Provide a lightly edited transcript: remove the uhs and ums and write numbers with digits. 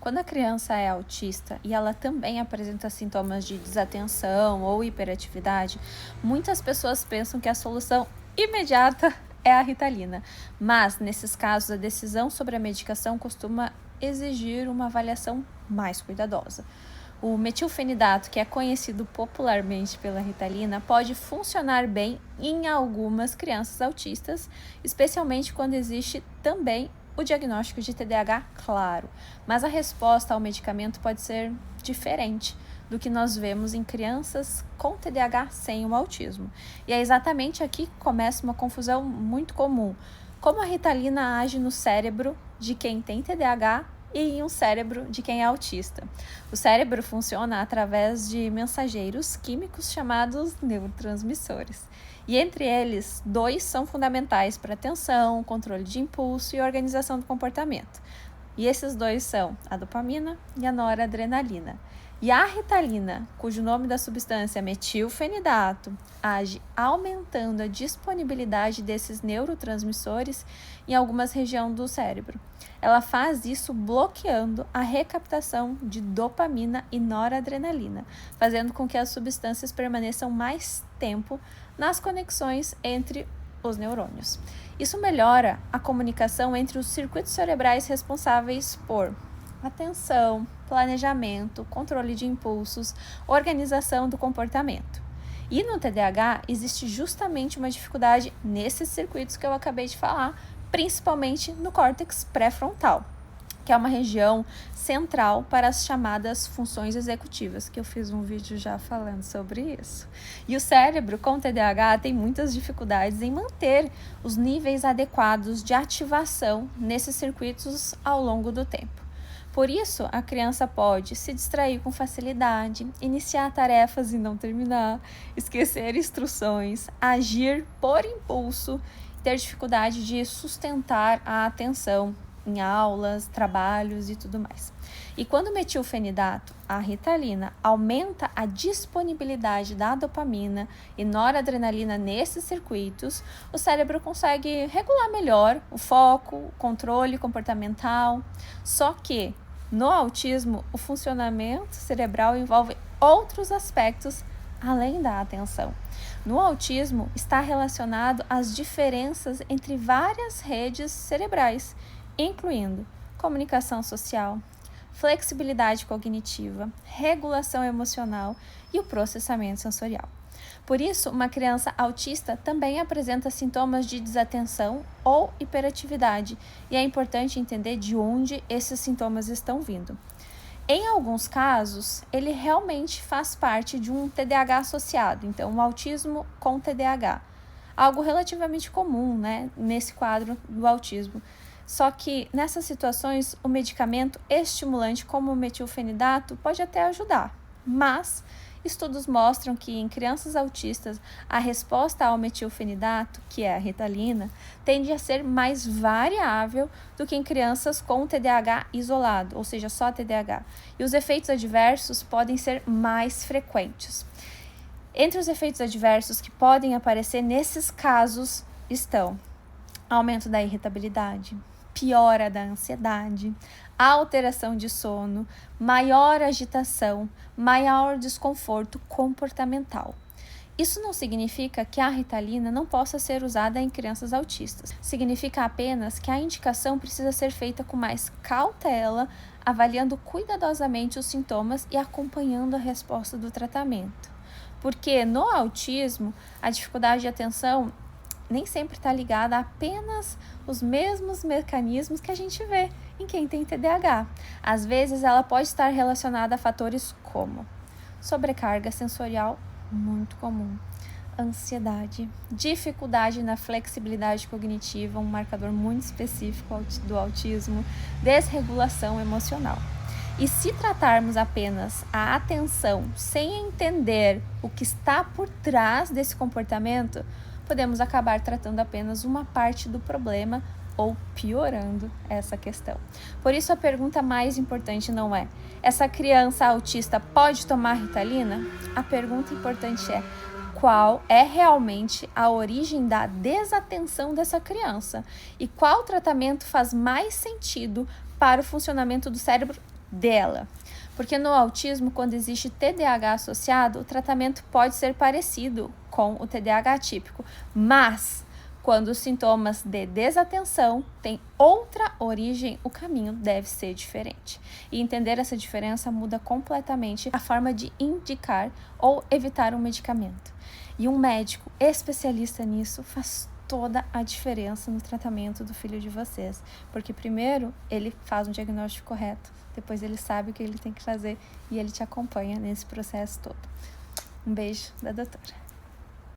Quando a criança é autista e ela também apresenta sintomas de desatenção ou hiperatividade, muitas pessoas pensam que a solução imediata é a Ritalina. Mas, nesses casos, a decisão sobre a medicação costuma exigir uma avaliação mais cuidadosa. O metilfenidato, que é conhecido popularmente pela Ritalina, pode funcionar bem em algumas crianças autistas, especialmente quando existe também o diagnóstico de TDAH, claro, mas a resposta ao medicamento pode ser diferente do que nós vemos em crianças com TDAH sem o autismo. E é exatamente aqui que começa uma confusão muito comum. Como a Ritalina age no cérebro de quem tem TDAH e em um cérebro de quem é autista. O cérebro funciona através de mensageiros químicos chamados neurotransmissores. E entre eles, 2 são fundamentais para atenção, controle de impulso e organização do comportamento. E esses 2 são a dopamina e a noradrenalina. E a Ritalina, cujo nome da substância é metilfenidato, age aumentando a disponibilidade desses neurotransmissores em algumas regiões do cérebro. Ela faz isso bloqueando a recaptação de dopamina e noradrenalina, fazendo com que as substâncias permaneçam mais tempo nas conexões entre os neurônios. Isso melhora a comunicação entre os circuitos cerebrais responsáveis por atenção, planejamento, controle de impulsos, organização do comportamento. E no TDAH existe justamente uma dificuldade nesses circuitos que eu acabei de falar, principalmente no córtex pré-frontal, que é uma região central para as chamadas funções executivas, que eu fiz um vídeo já falando sobre isso. E o cérebro com TDAH tem muitas dificuldades em manter os níveis adequados de ativação nesses circuitos ao longo do tempo. Por isso, a criança pode se distrair com facilidade, iniciar tarefas e não terminar, esquecer instruções, agir por impulso, ter dificuldade de sustentar a atenção em aulas, trabalhos e tudo mais. E quando o metilfenidato, a Ritalina, aumenta a disponibilidade da dopamina e noradrenalina nesses circuitos, o cérebro consegue regular melhor o foco, o controle comportamental. Só que no autismo, o funcionamento cerebral envolve outros aspectos além da atenção. No autismo, está relacionado às diferenças entre várias redes cerebrais, incluindo comunicação social, flexibilidade cognitiva, regulação emocional e o processamento sensorial. Por isso, uma criança autista também apresenta sintomas de desatenção ou hiperatividade, e é importante entender de onde esses sintomas estão vindo. Em alguns casos, ele realmente faz parte de um TDAH associado, então um autismo com TDAH. Algo relativamente comum, nesse quadro do autismo. Só que nessas situações, o medicamento estimulante como o metilfenidato pode até ajudar, mas estudos mostram que em crianças autistas, a resposta ao metilfenidato, que é a Ritalina, tende a ser mais variável do que em crianças com TDAH isolado, ou seja, só TDAH. E os efeitos adversos podem ser mais frequentes. Entre os efeitos adversos que podem aparecer nesses casos estão aumento da irritabilidade, piora da ansiedade, alteração de sono, maior agitação, maior desconforto comportamental. Isso não significa que a Ritalina não possa ser usada em crianças autistas. Significa apenas que a indicação precisa ser feita com mais cautela, avaliando cuidadosamente os sintomas e acompanhando a resposta do tratamento. Porque no autismo, a dificuldade de atenção nem sempre está ligada a apenas os mesmos mecanismos que a gente vê em quem tem TDAH. Às vezes, ela pode estar relacionada a fatores como sobrecarga sensorial, muito comum, ansiedade, dificuldade na flexibilidade cognitiva, um marcador muito específico do autismo, desregulação emocional. E se tratarmos apenas a atenção sem entender o que está por trás desse comportamento, podemos acabar tratando apenas uma parte do problema ou piorando essa questão. Por isso, a pergunta mais importante não é: essa criança autista pode tomar Ritalina? A pergunta importante é: qual é realmente a origem da desatenção dessa criança? E qual tratamento faz mais sentido para o funcionamento do cérebro dela. Porque no autismo, quando existe TDAH associado, o tratamento pode ser parecido com o TDAH típico, mas quando os sintomas de desatenção têm outra origem, o caminho deve ser diferente. E entender essa diferença muda completamente a forma de indicar ou evitar um medicamento. E um médico especialista nisso faz toda a diferença no tratamento do filho de vocês. Porque primeiro ele faz um diagnóstico correto, depois ele sabe o que ele tem que fazer e ele te acompanha nesse processo todo. Um beijo da doutora.